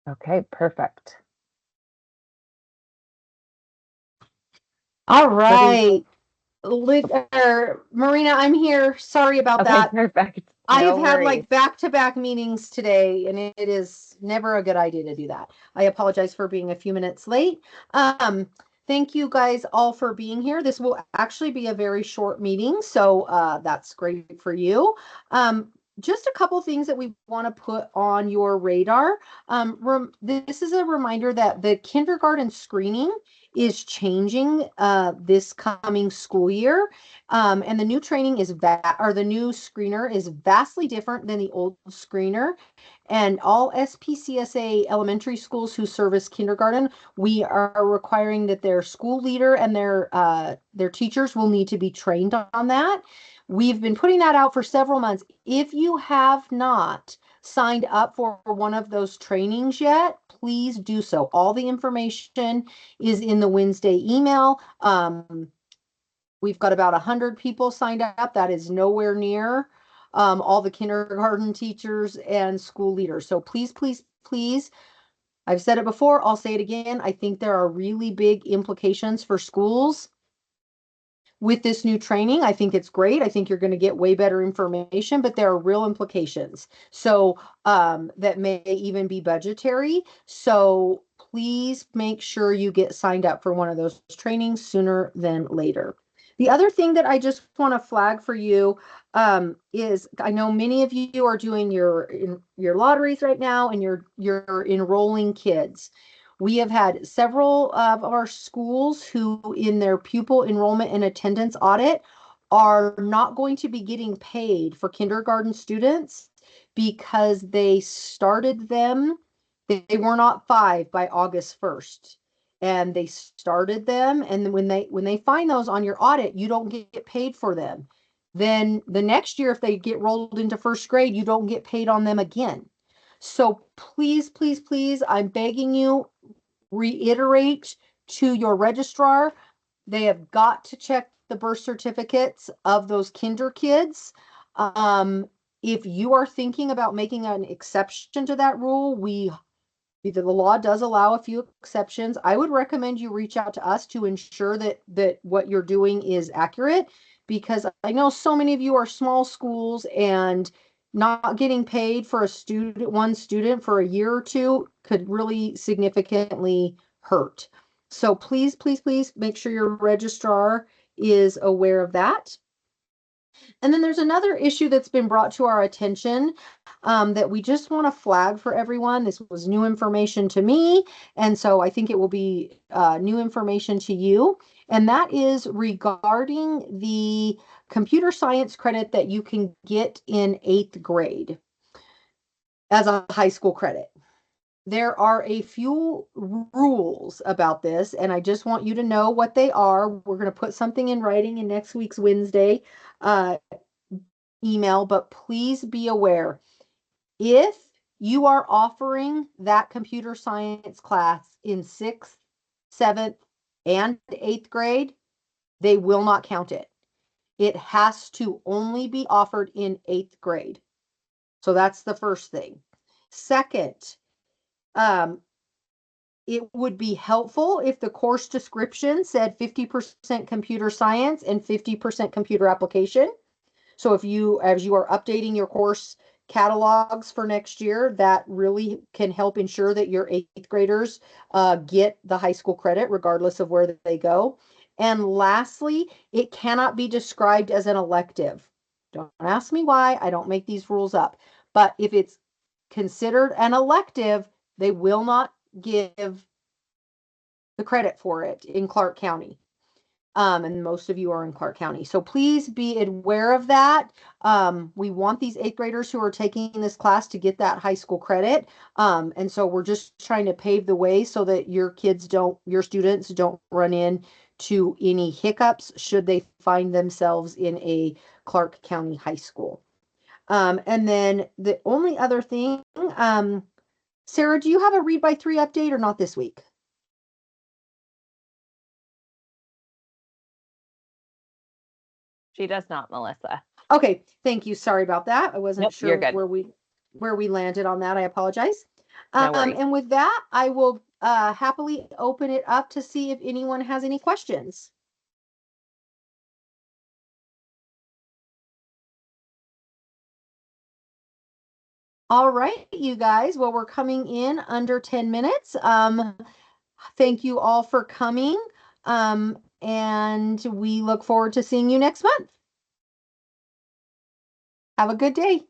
Okay, perfect. All What are you? right. Marina, I'm here. Sorry about Okay, that. perfect. I have No had worries. like back-to-back meetings today, and it is never a good idea to do that. I apologize for being a few minutes late. Um, Thank you guys all for being here. This will actually be a very short meeting, so that's great for you. Just a couple things that we want to put on your radar. This is a reminder that the kindergarten screening is changing this coming school year. And the new training is the new screener is vastly different than the old screener. And all SPCSA elementary schools who service kindergarten, we are requiring that their school leader and their teachers will need to be trained on that. We've been putting that out for several months. If you have not signed up for one of those trainings yet, please do so. All the information is in the Wednesday email. We've got about 100 people signed up. That is nowhere near all the kindergarten teachers and school leaders. So please, please, please, I've said it before, I'll say it again. I think there are really big implications for schools with this new training. I think it's great. I think you're going to get way better information, but there are real implications. So that may even be budgetary. So please make sure you get signed up for one of those trainings sooner than later. The other thing that I just want to flag for you is I know many of you are doing your lotteries right now, and you're enrolling kids. We have had several of our schools who, in their pupil enrollment and attendance audit, are not going to be getting paid for kindergarten students because they started them. They were not five by August 1st. And they started them. And when they find those on your audit, you don't get paid for them. Then the next year, if they get rolled into first grade, you don't get paid on them again. So please, please, please, I'm begging you, reiterate to your registrar, they have got to check the birth certificates of those kinder kids. Um, if you are thinking about making an exception to that rule, the law does allow a few exceptions. I would recommend you reach out to us to ensure that what you're doing is accurate, because I know so many of you are small schools, and not getting paid for one student for a year or two could really significantly hurt. So please, please, please make sure your registrar is aware of that. And then there's another issue that's been brought to our attention that we just want to flag for everyone. This was new information to me, and so I think it will be new information to you. And that is regarding the computer science credit that you can get in eighth grade as a high school credit. There are a few rules about this, and I just want you to know what they are. We're going to put something in writing in next week's Wednesday email, but please be aware, if you are offering that computer science class in sixth, seventh, and eighth grade, they will not count it. It has to only be offered in eighth grade. So that's the first thing. Second, um, it would be helpful if the course description said 50% computer science and 50% computer application. So as you are updating your course catalogs for next year, that really can help ensure that your eighth graders get the high school credit regardless of where they go. And lastly, it cannot be described as an elective. Don't ask me why. I don't make these rules up. But if it's considered an elective, they will not give the credit for it in Clark County. And most of you are in Clark County. So please be aware of that. We want these eighth graders who are taking this class to get that high school credit. And so we're just trying to pave the way so that your students don't run into any hiccups should they find themselves in a Clark County high school. And then the only other thing, Sarah, do you have a read by three update or not this week? She does not, Melissa. Okay, thank you. Sorry about that. I wasn't Nope, you're sure good. where we landed on that. I apologize. No worries. And with that, I will happily open it up to see if anyone has any questions. All right, you guys. Well, we're coming in under 10 minutes. Thank you all for coming. And we look forward to seeing you next month. Have a good day.